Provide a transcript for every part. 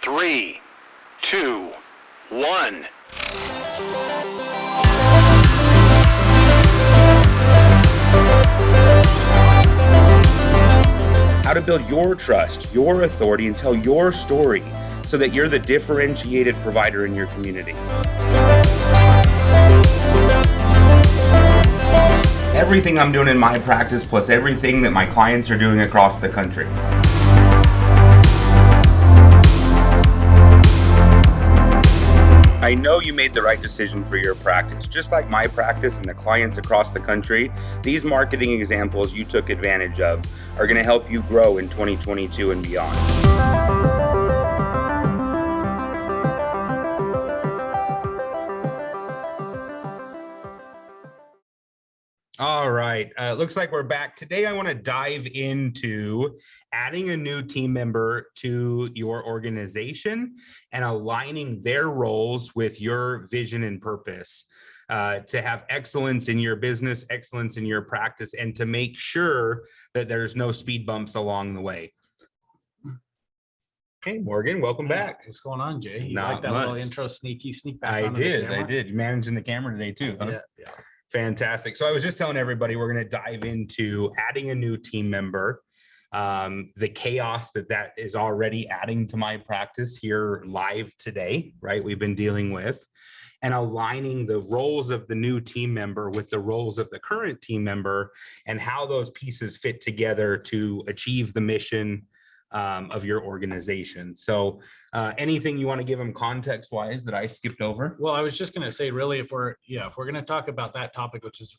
3, 2, 1. How to build your trust, your authority, and tell your story so that you're the differentiated provider in your community. Everything I'm doing in my practice plus everything that my clients are doing across the country. I know you made the right decision for your practice. Just like my practice and the clients across the country, these marketing examples you took advantage of are going to help you grow in 2022 and beyond. All right, looks like we're back. Today, I want to dive into adding a new team member to your organization and aligning their roles with your vision and purpose to have excellence in your business, excellence in your practice, and to make sure that there's no speed bumps along the way. Hey, Morgan, welcome back. What's going on, Jay? You Not like that much. little intro sneak back I onto the did. camera? You're managing the camera today too, huh? Yeah. Fantastic. So I was just telling everybody we're going to dive into adding a new team member, the chaos that is already adding to my practice here live today, right? We've been dealing with, and aligning the roles of the new team member with the roles of the current team member and how those pieces fit together to achieve the mission of your organization. So anything you want to give them context wise that I skipped over? Well, I was just going to say, really, if we're going to talk about that topic, which is,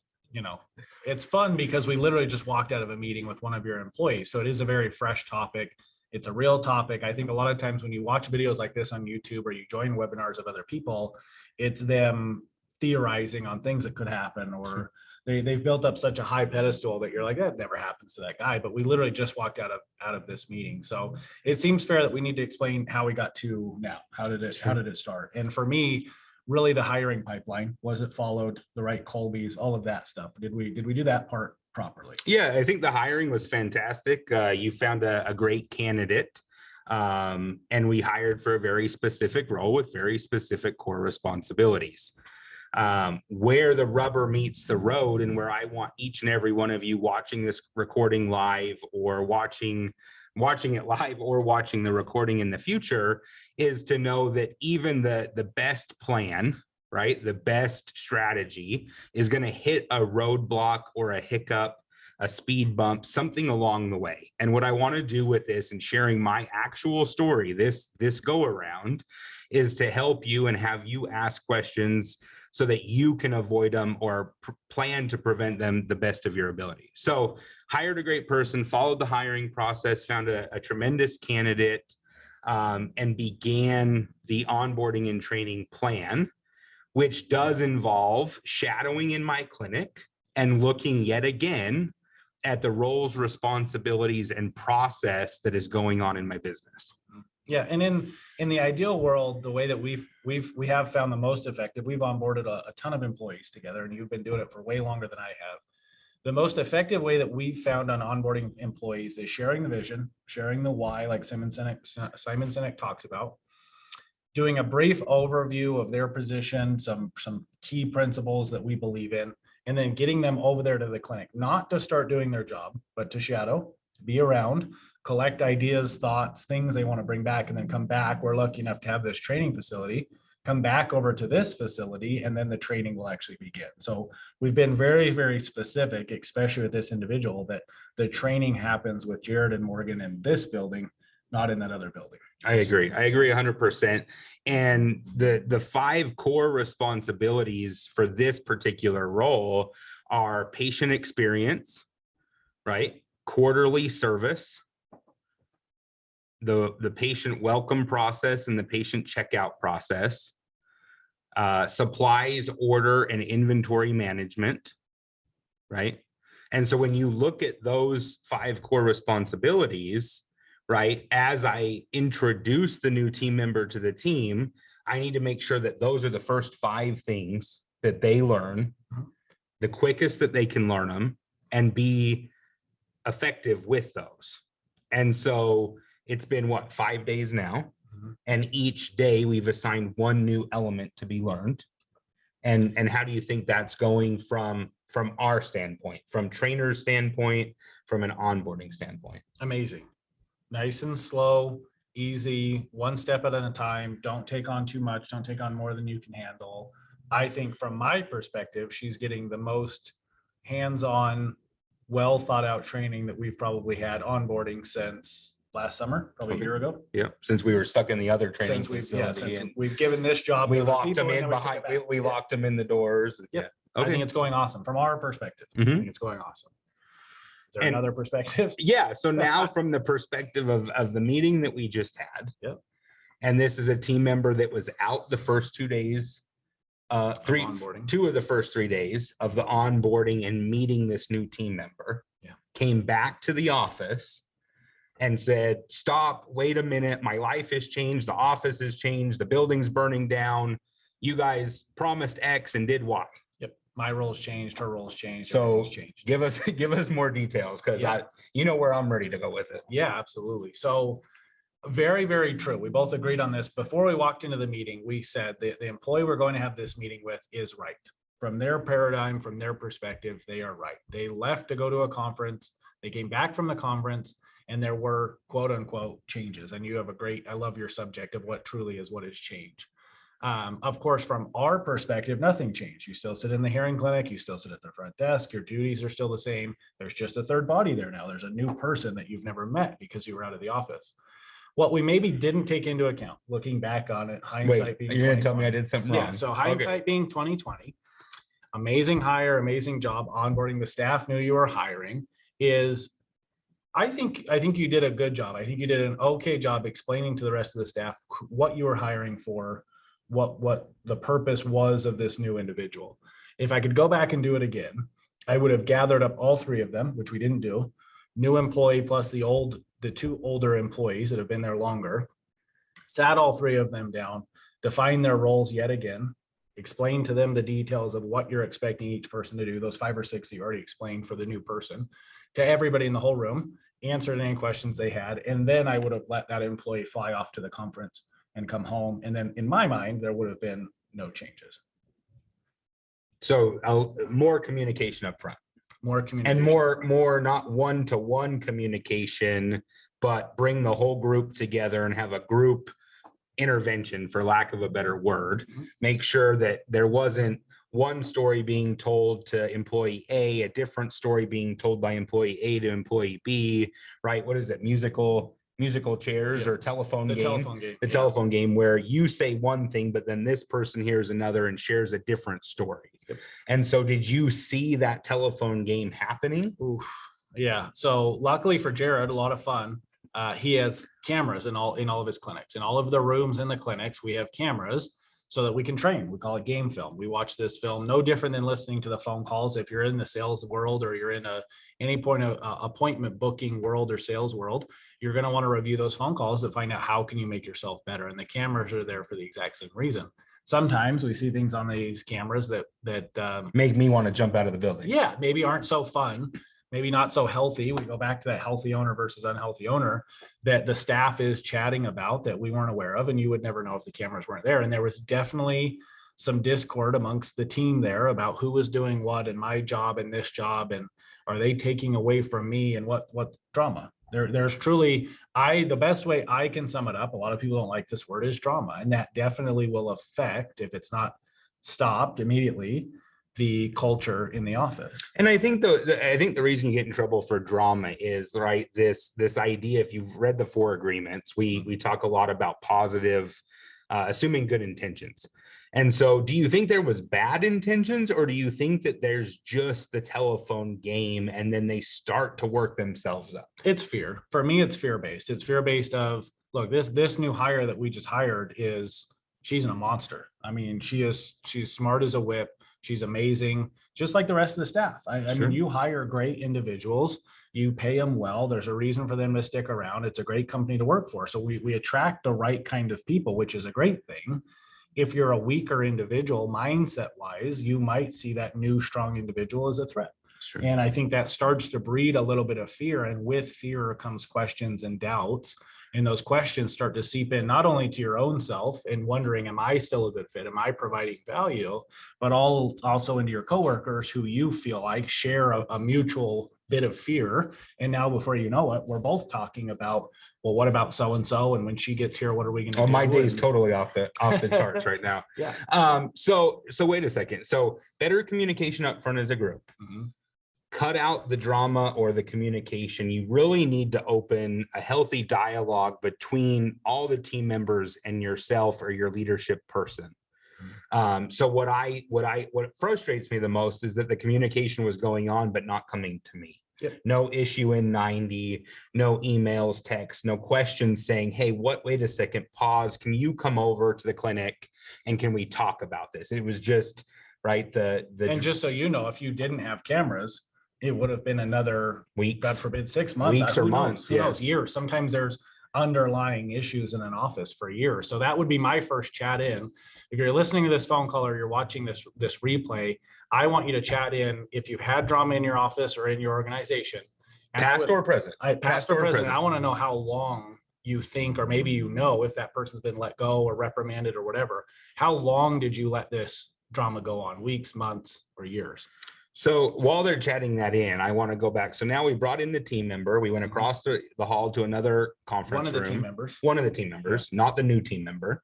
it's fun because we literally just walked out of a meeting with one of your employees. So it is a very fresh topic. It's a real topic. I think a lot of times when you watch videos like this on YouTube or you join webinars of other people, it's them theorizing on things that could happen, or they've built up such a high pedestal that you're like, that never happens to that guy. But we literally just walked out of this meeting. So it seems fair that we need to explain how we got to now. How did it start? And for me, really the hiring pipeline, was it followed, the right Colbys, all of that stuff? Did we do that part properly? Yeah, I think the hiring was fantastic. You found a great candidate, and we hired for a very specific role with very specific core responsibilities. Where the rubber meets the road, and where I want each and every one of you watching this recording live or watching it live or watching the recording in the future, is to know that even the best plan, right, the best strategy is going to hit a roadblock or a hiccup, a speed bump, something along the way. And what I want to do with this and sharing my actual story, this go around, is to help you and have you ask questions so that you can avoid them or plan to prevent them the best of your ability. So hired a great person, followed the hiring process, found a tremendous candidate, and began the onboarding and training plan, which does involve shadowing in my clinic and looking yet again at the roles, responsibilities, and process that is going on in my business. Yeah, and in the ideal world, the way that we have found the most effective, we've onboarded a ton of employees together, and you've been doing it for way longer than I have. The most effective way that we've found on onboarding employees is sharing the vision, sharing the why, like Simon Sinek talks about, doing a brief overview of their position, some key principles that we believe in, and then getting them over there to the clinic, not to start doing their job, but to shadow, be around, collect ideas, thoughts, things they want to bring back, and then come back. We're lucky enough to have this training facility, come back over to this facility, and then the training will actually begin. So we've been very, very specific, especially with this individual, that the training happens with Jared and Morgan in this building, not in that other building. I agree 100%. And the 5 core responsibilities for this particular role are patient experience, right? Quarterly service, the patient welcome process and the patient checkout process, supplies, order, and inventory management, right? And so when you look at those 5 core responsibilities, right, as I introduce the new team member to the team, I need to make sure that those are the first 5 things that they learn, the quickest that they can learn them, and be effective with those. And so it's been 5 days now. And each day we've assigned one new element to be learned. And how do you think that's going from our standpoint, from trainers' standpoint, from an onboarding standpoint? Amazing. Nice and slow, easy, one step at a time. Don't take on too much. Don't take on more than you can handle. I think from my perspective, she's getting the most hands-on, well thought out training that we've probably had onboarding since last summer, probably a year ago. Yeah, since we were stuck in the other training Since we've, facility, and we've given this job. we to other locked people them and in then we took behind, it back. we locked them in the doors. Yep. Yeah. I think Okay. it's going awesome from our perspective. I Mhm. think it's going awesome. Is there And- another perspective? Yeah. So now from the perspective of the meeting that we just had. Yep. And this is a team member that was out the first 2 days, onboarding. 2 of the first 3 days of the onboarding and meeting this new team member. Yeah. Came back to the office and said, stop, wait a minute, my life has changed, the office has changed, the building's burning down. You guys promised X and did Y. Yep. My role's changed, her role's changed. So everything's changed. give us more details, because Yeah. you know where I'm ready to go with it. Yeah, absolutely. So very, very true. We both agreed on this. Before we walked into the meeting, we said the employee we're going to have this meeting with is right. From their paradigm, from their perspective, they are right. They left to go to a conference. They came back from the conference and there were quote unquote changes. And you have I love your subject of what truly is what is change. Of course, from our perspective, nothing changed. You still sit in the hearing clinic, you still sit at the front desk, your duties are still the same. There's just a third body there now. There's a new person that you've never met because you were out of the office. What we maybe didn't take into account, looking back on it, hindsight Wait, being you're gonna tell me 2020. I did something wrong? Yeah, so hindsight being 2020, amazing hire, amazing job onboarding. The staff knew you were hiring. I think you did a good job. I think you did an okay job explaining to the rest of the staff what you were hiring for, what the purpose was of this new individual. If I could go back and do it again, I would have gathered up all 3 of them, which we didn't do. New employee plus the 2 older employees that have been there longer, sat all 3 of them down, defined their roles yet again, explain to them the details of what you're expecting each person to do, those 5 or 6 that you already explained for the new person, to everybody in the whole room, answered any questions they had, and then I would have let that employee fly off to the conference and come home. And then in my mind, there would have been no changes. So more communication up front. More communication. And more not one-to-one communication, but bring the whole group together and have a group intervention, for lack of a better word. Mhm. Make sure that there wasn't one story being told to employee A, a different story being told by employee A to employee B, right? What is it? Musical chairs Yeah. or telephone The game? telephone game. The yeah. telephone game where you say one thing, but then this person hears another and shares a different story. Yep. And so did you see that telephone game happening? Oof. Yeah. So luckily for Jared, a lot of fun. He has cameras in all of his clinics. In all of the rooms in the clinics, we have cameras so that we can train. We call it game film. We watch this film, no different than listening to the phone calls. If you're in the sales world or you're in any point of appointment booking world or sales world, you're going to want to review those phone calls to find out how can you make yourself better. And the cameras are there for the exact same reason. Sometimes we see things on these cameras that Make me want to jump out of the building. yeah, maybe aren't so fun, maybe not so healthy. We go back to that healthy owner versus unhealthy owner that the staff is chatting about that we weren't aware of, and you would never know if the cameras weren't there. And there was definitely some discord amongst the team there about who was doing what and my job and this job, and are they taking away from me, and what drama. There's truly, the best way I can sum it up, a lot of people don't like this word, is drama. And that definitely will affect, if it's not stopped immediately, the culture in the office. And I think the reason you get in trouble for drama is, right, this idea, if you've read the 4 agreements, we talk a lot about positive, assuming good intentions. And so do you think there was bad intentions, or do you think that there's just the telephone game and then they start to work themselves up? It's fear. For me, it's fear-based. It's fear-based of, look, this new hire that we just hired she's a monster. I mean, she's smart as a whip. She's amazing, just like the rest of the staff. I Sure. mean, you hire great individuals, you pay them well. There's a reason for them to stick around. It's a great company to work for. So we attract the right kind of people, which is a great thing. If you're a weaker individual, mindset wise, you might see that new strong individual as a threat. Sure. And I think that starts to breed a little bit of fear. And with fear comes questions and doubts. And those questions start to seep in not only to your own self and wondering, am I still a good fit? Am I providing value? But also into your coworkers who you feel like share a mutual bit of fear. And now before you know it, we're both talking about, well, what about so-and-so? And when she gets here, what are we going to do? Oh, my day's And- totally off the charts right now. Yeah. So wait a second. So better communication up front as a group. Mhm. Cut out the drama or the communication. You really need to open a healthy dialogue between all the team members and yourself or your leadership person. So what frustrates me the most is that the communication was going on, but not coming to me. Yep. No issue in 90, no emails, texts, no questions saying, hey, wait a second, pause. Can you come over to the clinic and can we talk about this? It was just, right. And just so you know, if you didn't have cameras, it would have been another, weeks, God forbid, 6 months. weeks or Who knows? months, Who knows? yes. Years. Sometimes there's underlying issues in an office for years. So that would be my first chat in. If you're listening to this phone call or you're watching this replay, I want you to chat in if you've had drama in your office or in your organization. And past or present. Past or present. I want to know how long you think, or maybe you know, if that person's been let go or reprimanded or whatever. How long did you let this drama go on? Weeks, months, or years? So while they're chatting that in, I want to go back. So now we brought in the team member. We went across the hall to another conference room. One of the team members. One of the team members, not the new team member.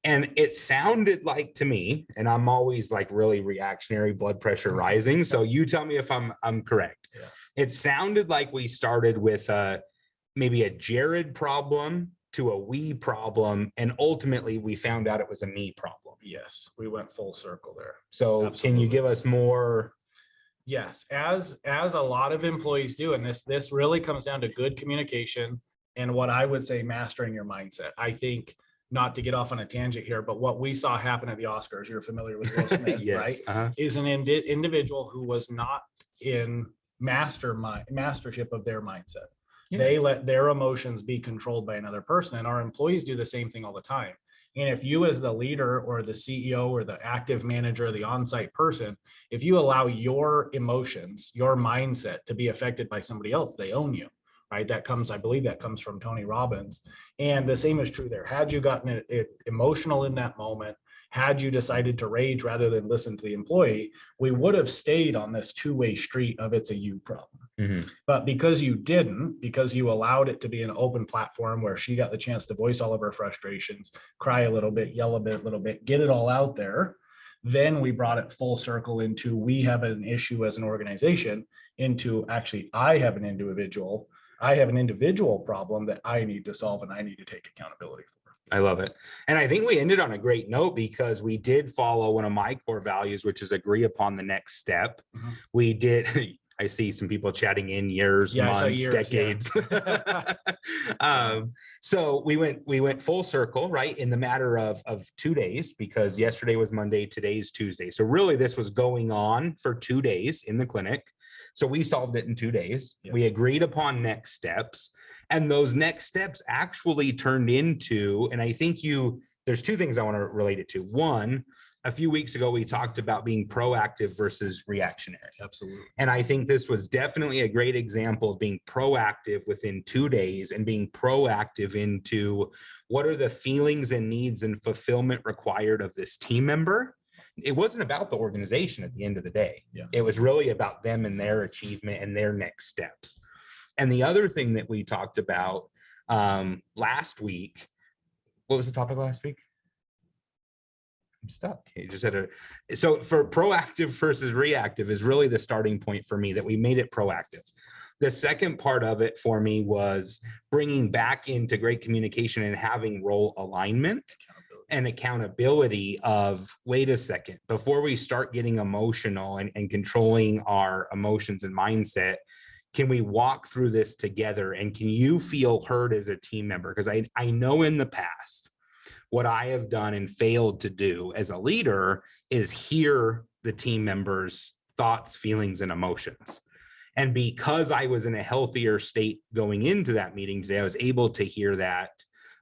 And it sounded like to me, and I'm always like really reactionary, blood pressure rising. So you tell me if I'm correct. Yeah. It sounded like we started with maybe a Jared problem to a we problem. And ultimately we found out it was a me problem. Yes, we went full circle there. So Can Absolutely. you give us more? Yes, as a lot of employees do, and this really comes down to good communication and what I would say mastering your mindset. I think, not to get off on a tangent here, but what we saw happen at the Oscars, you're familiar with Will Smith, Yes. right? Uh-huh. Is an individual who was not in mastership of their mindset. Yeah. They let their emotions be controlled by another person, and our employees do the same thing all the time. And if you as the leader or the CEO or the active manager, the on-site person, if you allow your emotions, your mindset to be affected by somebody else, they own you, right? I believe that comes from Tony Robbins. And the same is true there. Had you gotten it emotional in that moment, had you decided to rage rather than listen to the employee, we would have stayed on this two-way street of it's a you problem. Mm-hmm. But because you didn't, because you allowed it to be an open platform where she got the chance to voice all of her frustrations, cry a little bit, yell a little bit, get it all out there, then we brought it full circle into we have an issue as an organization into actually I have an individual problem that I need to solve and I need to take accountability for. I love it. And I think we ended on a great note because we did follow one of my core values, which is agree upon the next step. Mm-hmm. We did. I see some people chatting in years, months, decades. Yeah. So we went full circle, right? In the matter of 2 days, because yesterday was Monday, today's Tuesday. So really this was going on for 2 days in the clinic. So we solved it in 2 days. Yep. We agreed upon next steps. And those next steps actually turned into, and I think there's two things I want to relate it to. One, a few weeks ago, we talked about being proactive versus reactionary. Absolutely. And I think this was definitely a great example of being proactive within 2 days and being proactive into what are the feelings and needs and fulfillment required of this team member. It wasn't about the organization at the end of the day. Yeah. It was really about them and their achievement and their next steps. And the other thing that we talked about last week, what was the topic last week? I'm stuck. You just had so for proactive versus reactive is really the starting point for me, that we made it proactive. The second part of it for me was bringing back into great communication and having role alignment and accountability of, wait a second, before we start getting emotional and controlling our emotions and mindset, can we walk through this together? And can you feel heard as a team member? Because I know in the past, what I have done and failed to do as a leader is hear the team members' thoughts, feelings, and emotions. And because I was in a healthier state going into that meeting today, I was able to hear that.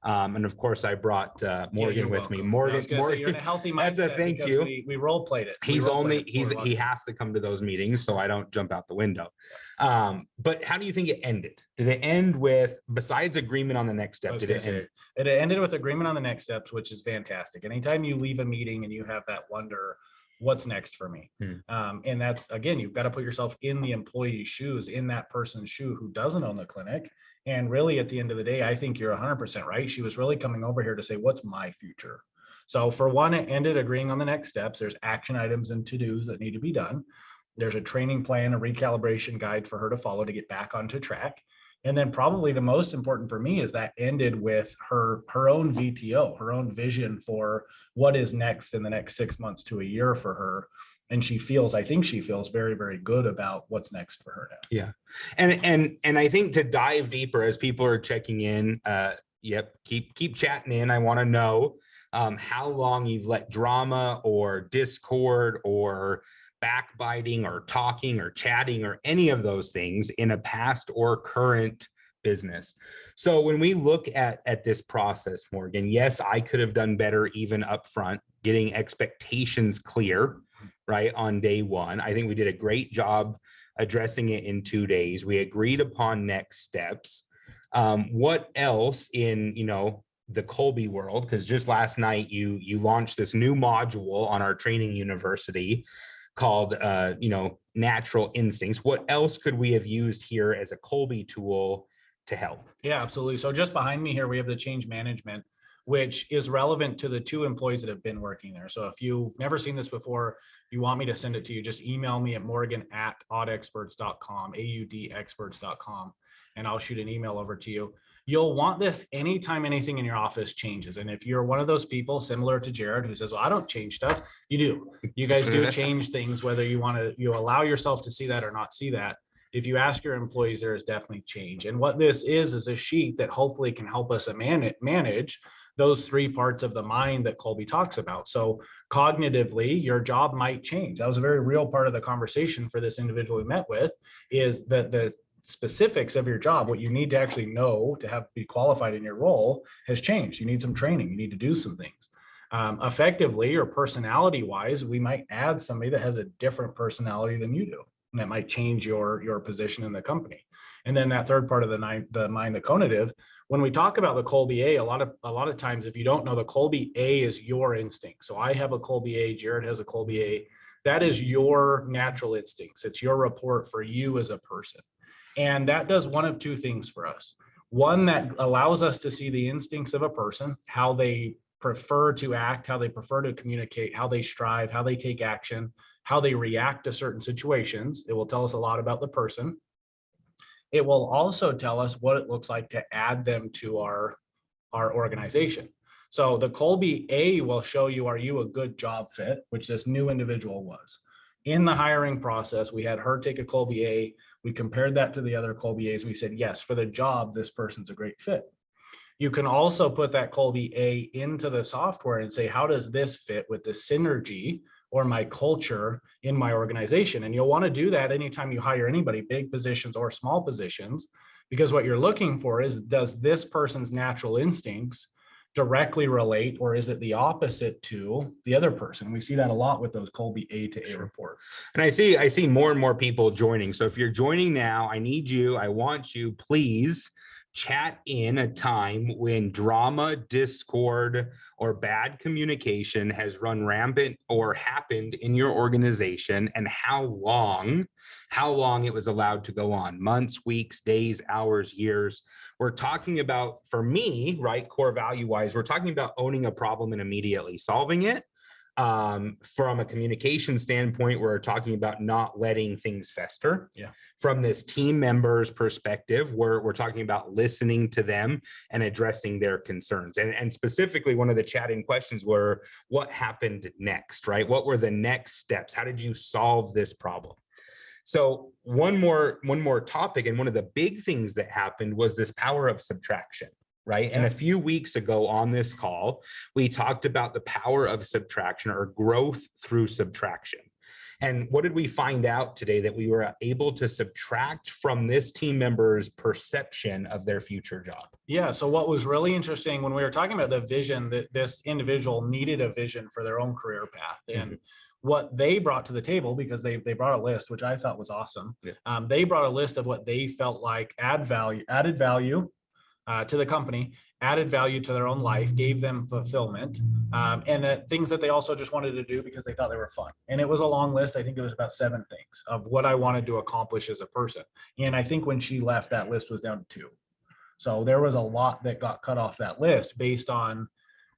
And of course, I brought Morgan you're with me. welcome. I Morgan, was gonna say, you're in a healthy mindset. that's a thank because you. We role played it. We He's role played only it before we he walked in. has to come to those meetings, so I don't jump out the window. But how do you think it ended? Did it end with, besides agreement on the next step, did it end? It ended with agreement on the next steps, which is fantastic. Anytime you leave a meeting and you have that wonder, what's next for me? And that's, again, you've got to put yourself in the employee's shoes, in that person's shoe who doesn't own the clinic. And really, at the end of the day, I think you're 100% right. She was really coming over here to say, what's my future? So for one, it ended agreeing on the next steps. There's action items and to-dos that need to be done. There's a training plan, a recalibration guide for her to follow to get back onto track. And then probably the most important for me is that ended with her own VTO, her own vision for what is next in the next 6 months to a year for her. And I think she feels very, very good about what's next for her now. Yeah. And I think to dive deeper as people are checking in, keep chatting in. I want to know how long you've let drama or discord or backbiting or talking or chatting or any of those things in a past or current business. So when we look at this process, Morgan, yes, I could have done better even up front, getting expectations clear, right, on day one. I think we did a great job addressing it in 2 days. We agreed upon next steps. What else in, the Kolbe world, because just last night you launched this new module on our training university called Natural Instincts. What else could we have used here as a Kolbe tool to help? Yeah, absolutely. So just behind me here, we have the change management, which is relevant to the 2 employees that have been working there. So if you've never seen this before, you want me to send it to you, just email me at morgan@audexperts.com, audexperts.com, and I'll shoot an email over to you. You'll want this anytime anything in your office changes. And if you're one of those people similar to Jared who says, well, I don't change stuff, you do. You guys do change things, whether you allow yourself to see that or not see that. If you ask your employees, there is definitely change. And what this is a sheet that hopefully can help us manage those 3 parts of the mind that Kolbe talks about. So cognitively, your job might change. That was a very real part of the conversation for this individual we met with, is that the specifics of your job, what you need to actually know to be qualified in your role, has changed. You need some training. You need to do some things. Effectively or personality wise, we might add somebody that has a different personality than you do. And that might change your position in the company. And then that third part of the mind, the cognitive, when we talk about the Kolbe A, a lot of times, if you don't know, the Kolbe A is your instinct. So I have a Kolbe A, Jared has a Kolbe A. That is your natural instincts. It's your report for you as a person. And that does one of 2 things for us. One, that allows us to see the instincts of a person, how they prefer to act, how they prefer to communicate, how they strive, how they take action, how they react to certain situations. It will tell us a lot about the person. It will also tell us what it looks like to add them to our organization. So the Kolbe A will show you, are you a good job fit, which this new individual was. In the hiring process, we had her take a Kolbe A. We compared that to the other Kolbe A's. We said, yes, for the job, this person's a great fit. You can also put that Kolbe A into the software and say, how does this fit with the synergy or my culture in my organization? And you'll want to do that anytime you hire anybody, big positions or small positions, because what you're looking for is, does this person's natural instincts directly relate, or is it the opposite to the other person? We see that a lot with those Kolbe A to A reports. And I see more and more people joining. So if you're joining now, I want you, please chat in a time when drama, discord, or bad communication has run rampant or happened in your organization, and how long it was allowed to go on. Months, weeks, days, hours, years. We're talking about, for me, right, core value wise, we're talking about owning a problem and immediately solving it. From a communication standpoint, we're talking about not letting things fester. Yeah. From this team member's perspective, we're talking about listening to them and addressing their concerns. And specifically, one of the chatting questions were, what happened next, right? What were the next steps? How did you solve this problem? So one more topic, and one of the big things that happened was this power of subtraction. Right. And a few weeks ago on this call, we talked about the power of subtraction, or growth through subtraction. And what did we find out today? That we were able to subtract from this team member's perception of their future job. Yeah. So what was really interesting when we were talking about the vision, that this individual needed a vision for their own career path, and what they brought to the table, because they brought a list, which I thought was awesome. Yeah. They brought a list of what they felt like added value to the company, added value to their own life, gave them fulfillment, and things that they also just wanted to do because they thought they were fun. And it was a long list. I think it was about 7 things of what I wanted to accomplish as a person. And I think when she left, that list was down to 2. So there was a lot that got cut off that list based on,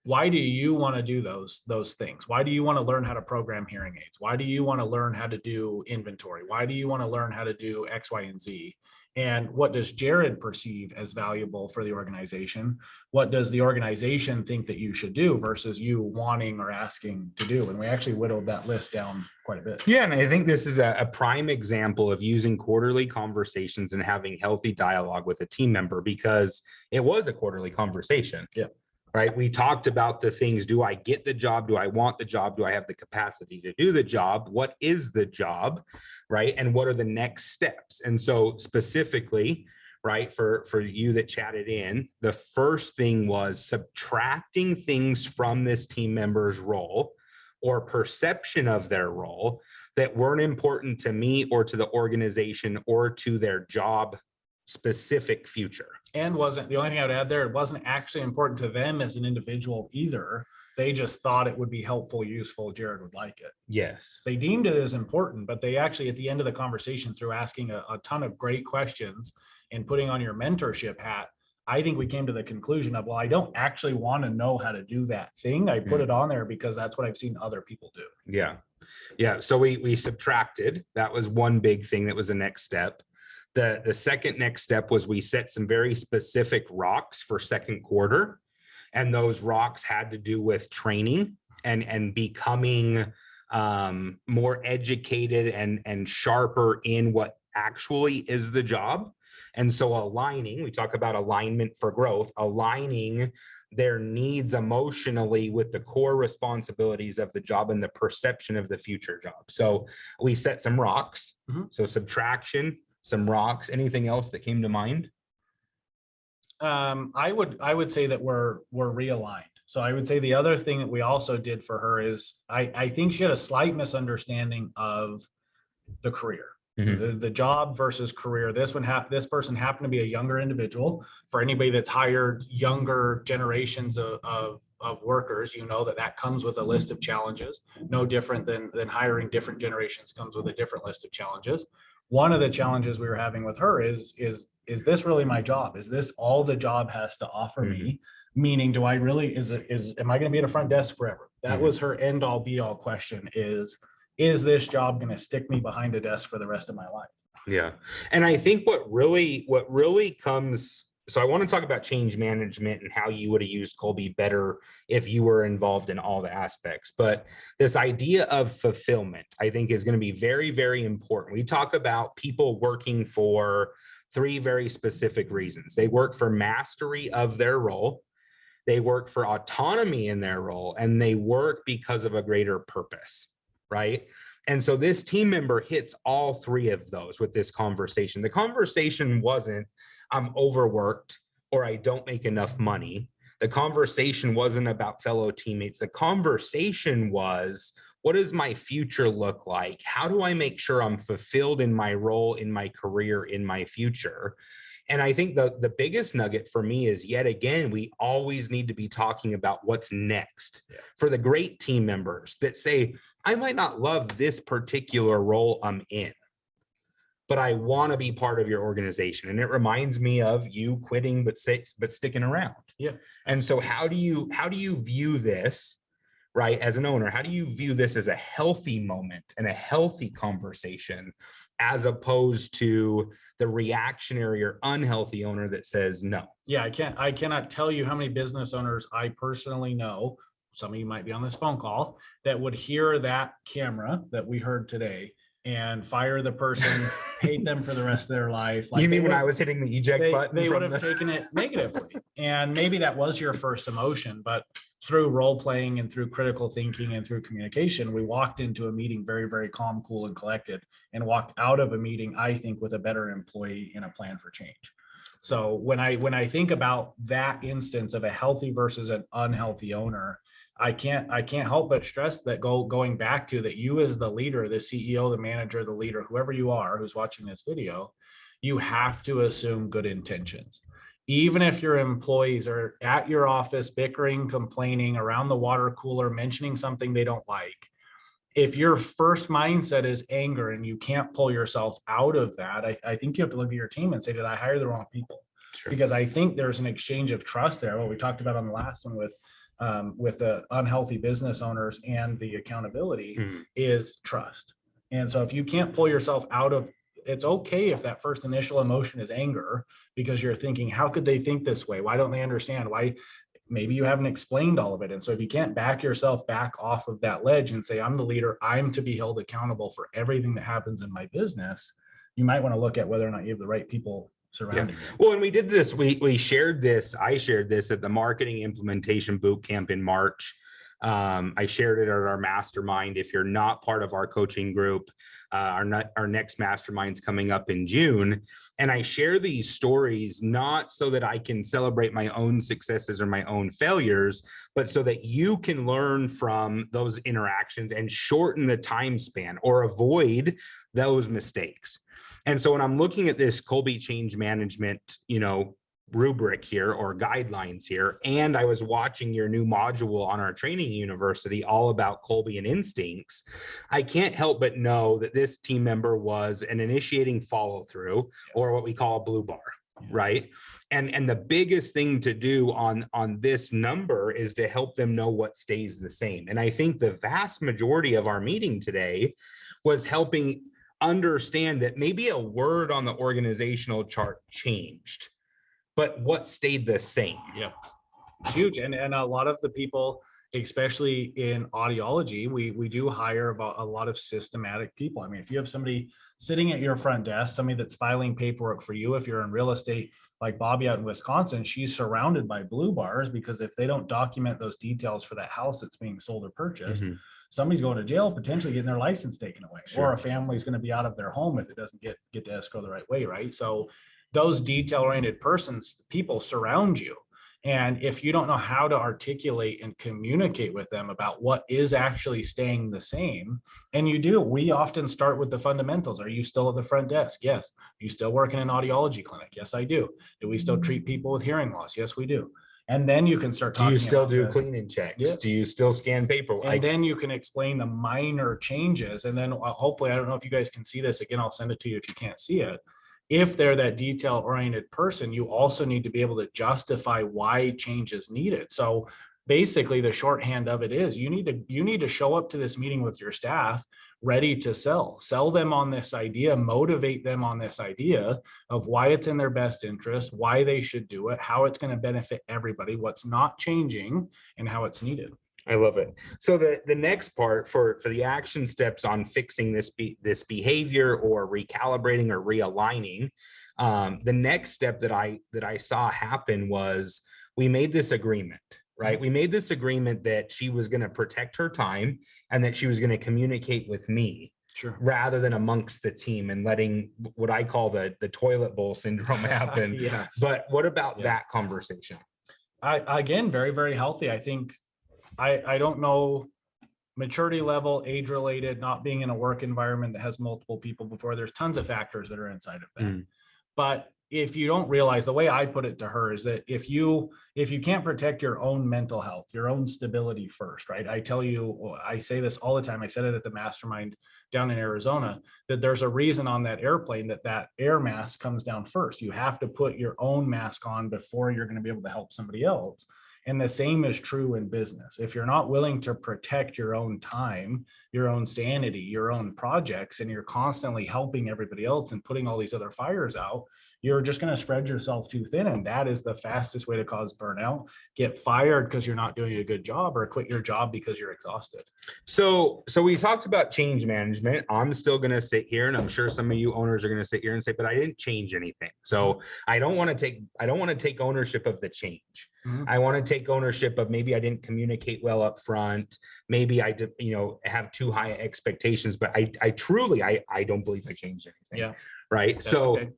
why do you want to do those things? Why do you want to learn how to program hearing aids? Why do you want to learn how to do inventory? Why do you want to learn how to do X, Y, and Z? And what does Jared perceive as valuable for the organization? What does the organization think that you should do versus you wanting or asking to do? And we actually whittled that list down quite a bit. Yeah, and I think this is a prime example of using quarterly conversations and having healthy dialogue with a team member, because it was a quarterly conversation. Yeah. Right. We talked about the things. Do I get the job? Do I want the job? Do I have the capacity to do the job? What is the job? Right. And what are the next steps? And so specifically, right, for you that chatted in, the first thing was subtracting things from this team member's role or perception of their role that weren't important to me or to the organization or to their job specific future. And wasn't, the only thing I would add there, it wasn't actually important to them as an individual either. They just thought it would be helpful, useful. Jared would like it. Yes. They deemed it as important, but they actually, at the end of the conversation, through asking a ton of great questions and putting on your mentorship hat, I think we came to the conclusion of, well, I don't actually want to know how to do that thing. I put it on there because that's what I've seen other people do. Yeah. Yeah. So we subtracted. That was one big thing that was the next step. The second next step was we set some very specific rocks for second quarter. And those rocks had to do with training and becoming more educated and sharper in what actually is the job. And so aligning, we talk about alignment for growth, aligning their needs emotionally with the core responsibilities of the job and the perception of the future job. So we set some rocks. So subtraction, some rocks. Anything else that came to mind? I would say that we're realigned. So I would say the other thing that we also did for her is I think she had a slight misunderstanding of the career, the job versus career. This person happened to be a younger individual. For anybody that's hired younger generations of workers, you know that comes with a list of challenges, no different than hiring different generations comes with a different list of challenges. One of the challenges we were having with her is this really my job? Is this all the job has to offer me? Meaning, do I really, am I going to be at a front desk forever? That was her end all be all question is this job going to stick me behind a desk for the rest of my life? Yeah. And I think what really comes, so I want to talk about change management and how you would have used Colby better if you were involved in all the aspects. But this idea of fulfillment, I think, is going to be very, very important. We talk about people working for 3 very specific reasons. They work for mastery of their role, they work for autonomy in their role, and they work because of a greater purpose, right? And so this team member hits all 3 of those with this conversation. The conversation wasn't, I'm overworked or I don't make enough money. The conversation wasn't about fellow teammates. The conversation was, what does my future look like? How do I make sure I'm fulfilled in my role, in my career, in my future? And I think the biggest nugget for me is, yet again, we always need to be talking about what's next. Yeah. For the great team members that say, I might not love this particular role I'm in, but I want to be part of your organization. And it reminds me of you quitting, but sticking around. Yeah. And so how do you view this, right? As an owner, how do you view this as a healthy moment and a healthy conversation, as opposed to the reactionary or unhealthy owner that says no? Yeah, I cannot tell you how many business owners I personally know, some of you might be on this phone call, that would hear that camera that we heard today and fire the person, hate them for the rest of their life. Like, you mean when I was hitting the eject button? They would have taken it negatively. And maybe that was your first emotion, but through role playing and through critical thinking and through communication, we walked into a meeting very, very calm, cool, and collected, and walked out of a meeting, I think, with a better employee and a plan for change. So when I think about that instance of a healthy versus an unhealthy owner, I can't help but stress that going back to that, you as the leader, the CEO, the manager, the leader, whoever you are who's watching this video, you have to assume good intentions. Even if your employees are at your office bickering, complaining around the water cooler, mentioning something they don't like, if your first mindset is anger and you can't pull yourself out of that, I think you have to look at your team and say, did I hire the wrong people? Sure. Because I think there's an exchange of trust there. What we talked about on the last one with the unhealthy business owners and the accountability is trust. And so if you can't pull yourself out of, it's okay if that first initial emotion is anger, because you're thinking, how could they think this way? Why don't they understand? Why? Maybe you haven't explained all of it. And so if you can't back yourself back off of that ledge and say, I'm the leader, I'm to be held accountable for everything that happens in my business, you might want to look at whether or not you have the right people surrounding you. Well, and we did this, we shared this, I shared this at the marketing implementation boot camp in March. I shared it at our mastermind. If you're not part of our coaching group, our next mastermind's coming up in June. And I share these stories not so that I can celebrate my own successes or my own failures, but so that you can learn from those interactions and shorten the time span or avoid those mistakes. And so when I'm looking at this Kolbe change management, rubric here or guidelines here, and I was watching your new module on our training university all about Kolbe and instincts, I can't help but know that this team member was an initiating follow through, or what we call a blue bar, right? And the biggest thing to do on this number is to help them know what stays the same. And I think the vast majority of our meeting today was helping understand that maybe a word on the organizational chart changed, but what stayed the same? Yeah, huge. And a lot of the people, especially in audiology, we do hire about a lot of systematic people. I mean, if you have somebody sitting at your front desk, somebody that's filing paperwork for you, if you're in real estate, like Bobby out in Wisconsin, she's surrounded by blue bars, because if they don't document those details for that house that's being sold or purchased, somebody's going to jail, potentially getting their license taken away, or a family's going to be out of their home if it doesn't get to escrow the right way, right? So those detail-oriented people surround you. And if you don't know how to articulate and communicate with them about what is actually staying the same, and we often start with the fundamentals. Are you still at the front desk? Yes. Are you still working in an audiology clinic? Yes, I do. Do we still treat people with hearing loss? Yes, we do. And then you can start talking. Do you still do cleaning checks? Yeah. Do you still scan paper? And then you can explain the minor changes. And then hopefully, I don't know if you guys can see this. Again, I'll send it to you if you can't see it. If they're that detail-oriented person, you also need to be able to justify why change is needed. So basically, the shorthand of it is you need to show up to this meeting with your staff ready to sell them on this idea, motivate them on this idea of why it's in their best interest, why they should do it, how it's going to benefit everybody, what's not changing, and how it's needed. I love it. So the next part for the action steps on fixing this behavior or recalibrating or realigning, the next step that I saw happen was we made this agreement, right? We made this agreement that she was going to protect her time and that she was going to communicate with me. Sure. Rather than amongst the team and letting what I call the toilet bowl syndrome happen. Yes. But what about that conversation? Again, very, very healthy. I think I don't know maturity level, age related, not being in a work environment that has multiple people before. There's tons of factors that are inside of that. But if you don't realize, the way I put it to her is that if you can't protect your own mental health, your own stability first, right? I say this all the time. I said it at the mastermind down in Arizona, that there's a reason on that airplane that air mask comes down first. You have to put your own mask on before you're going to be able to help somebody else. And the same is true in business. If you're not willing to protect your own time, your own sanity, your own projects, and you're constantly helping everybody else and putting all these other fires out, you're just going to spread yourself too thin. And that is the fastest way to cause burnout. Get fired because you're not doing a good job, or quit your job because you're exhausted. So we talked about change management. I'm still going to sit here, and I'm sure some of you owners are going to sit here and say, but I didn't change anything. So I don't want to take ownership of the change. Mhm. I want to take ownership of maybe I didn't communicate well up front. Maybe I did, have too high expectations, but I truly don't believe I changed anything. Yeah. Right. That's So okay.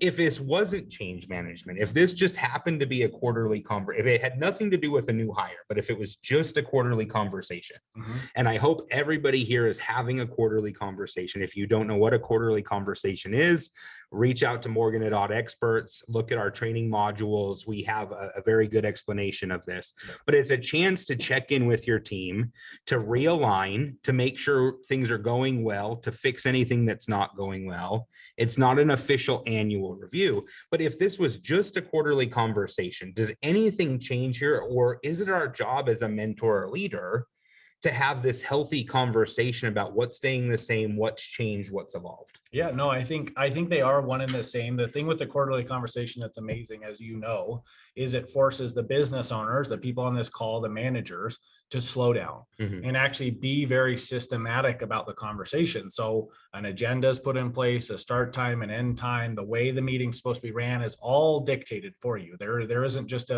if this wasn't change management, if this just happened to be a quarterly if it had nothing to do with a new hire, but if it was just a quarterly conversation, Mhm. and I hope everybody here is having a quarterly conversation. If you don't know what a quarterly conversation is, reach out to Morgan at Odd Experts, look at our training modules. We have a very good explanation of this, but it's a chance to check in with your team, to realign, to make sure things are going well, to fix anything that's not going well. It's not an official annual review, but if this was just a quarterly conversation, does anything change here? Or is it our job as a mentor or leader to have this healthy conversation about what's staying the same, what's changed, what's evolved? Yeah, no, I think they are one and the same. The thing with the quarterly conversation that's amazing, as you know, is it forces the business owners, the people on this call, the managers, to slow down and actually be very systematic about the conversation. So an agenda is put in place, a start time, an end time, the way the meeting's supposed to be ran is all dictated for you. There isn't just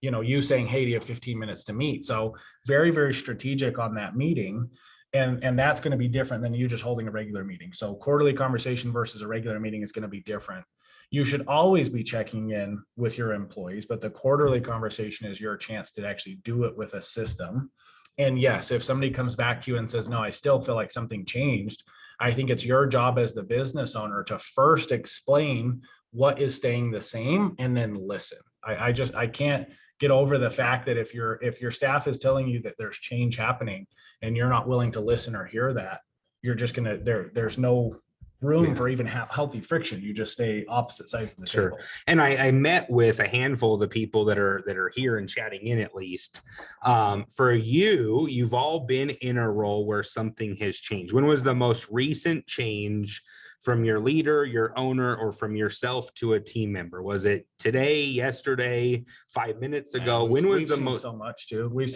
you saying, hey, do you have 15 minutes to meet? So very, very strategic on that meeting. And that's going to be different than you just holding a regular meeting. So quarterly conversation versus a regular meeting is going to be different. You should always be checking in with your employees, but the quarterly conversation is your chance to actually do it with a system. And yes, if somebody comes back to you and says, no, I still feel like something changed, I think it's your job as the business owner to first explain what is staying the same and then listen. I can't get over the fact that if your staff is telling you that there's change happening and you're not willing to listen or hear that, you're just gonna there's no room for even healthy friction. You just stay opposite sides of the table. And I met with a handful of the people that are here and chatting in, at least. For you've all been in a role where something has changed. When was the most recent change from your leader, your owner, or from yourself to a team member? Was it today, yesterday, 5 minutes ago? When was the most? So much too. We've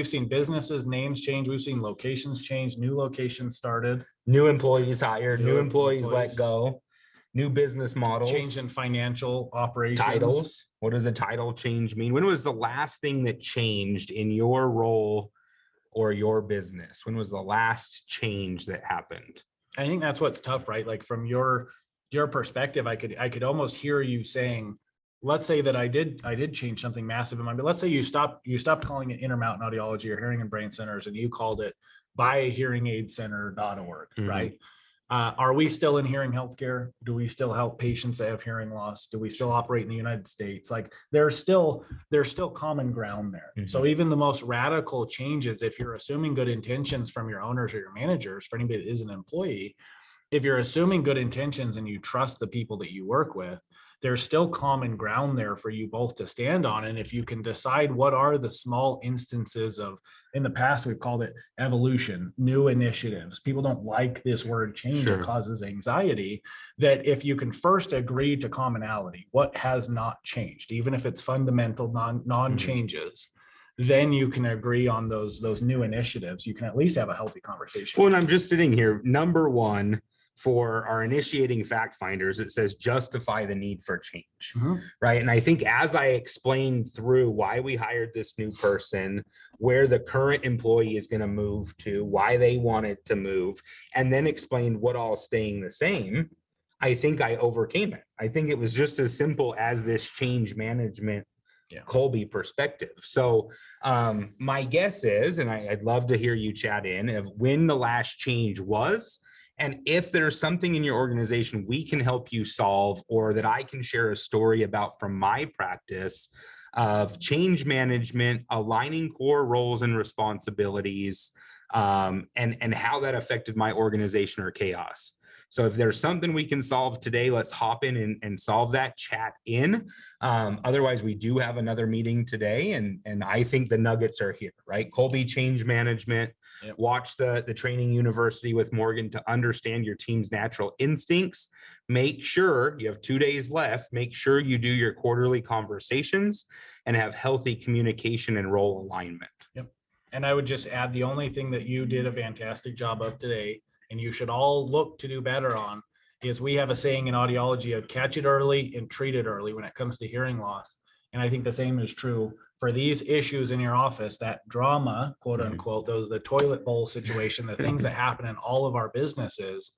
seen businesses names change. We've seen locations change. New locations started. New employees hired. New employees let go. New business models. Change in financial operations. Titles. What does a title change mean? When was the last thing that changed in your role or your business? When was the last change that happened? I think that's what's tough, right? Like from your perspective, I could almost hear you saying, let's say that I did change something massive in my, but let's say you stopped calling it Intermountain Audiology or Hearing and Brain Centers and you called it buyhearingaidcenter.org, right? Are we still in hearing healthcare? Do we still help patients that have hearing loss? Do we still operate in the United States? Like there's still common ground there. So even the most radical changes, if you're assuming good intentions from your owners or your managers, for anybody that is an employee, if you're assuming good intentions and you trust the people that you work with, there's still common ground there for you both to stand on. And if you can decide what are the small instances of, in the past, we've called it evolution, new initiatives. People don't like this word change. It causes anxiety. That if you can first agree to commonality, what has not changed, even if it's fundamental non-changes, then you can agree on those new initiatives. You can at least have a healthy conversation. Well, and I'm just sitting here, number one, for our initiating fact finders, it says justify the need for change, right? And I think as I explained through why we hired this new person, where the current employee is going to move to, why they wanted to move, and then explained what all staying the same, I think I overcame it. I think it was just as simple as this change management Colby perspective. So my guess is, and I'd love to hear you chat in, of when the last change was, and if there's something in your organization we can help you solve, or that I can share a story about from my practice of change management, aligning core roles and responsibilities, and how that affected my organization or chaos. So if there's something we can solve today, let's hop in and solve that, chat in. Otherwise, we do have another meeting today, and I think the nuggets are here, right? Colby, change management. Yep. Watch the training university with Morgan to understand your team's natural instincts. Make sure you have 2 days left. Make sure you do your quarterly conversations and have healthy communication and role alignment. Yep. And I would just add, the only thing that you did a fantastic job of today, and you should all look to do better on, is we have a saying in audiology of catch it early and treat it early when it comes to hearing loss. And I think the same is true for these issues in your office, that drama, quote unquote, the toilet bowl situation, the things that happen in all of our businesses.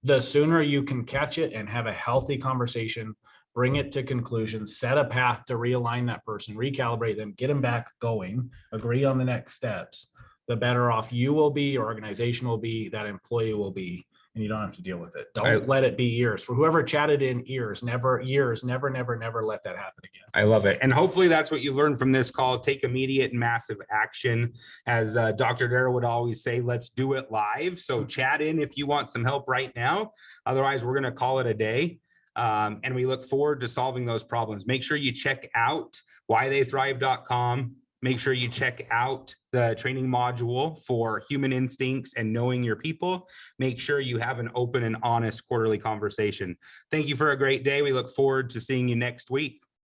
The sooner you can catch it and have a healthy conversation, bring it to conclusion, set a path to realign that person, recalibrate them, get them back going, agree on the next steps, the better off you will be, your organization will be, that employee will be, and you don't have to deal with it. Don't let it be years. For whoever chatted in ears, never let that happen again. I love it. And hopefully that's what you learned from this call. Take immediate and massive action. As Dr. Darrell would always say, let's do it live. So chat in if you want some help right now. Otherwise, we're going to call it a day. And we look forward to solving those problems. Make sure you check out whytheythrive.com. Make sure you check out the training module for human instincts and knowing your people. Make sure you have an open and honest quarterly conversation. Thank you for a great day. We look forward to seeing you next week.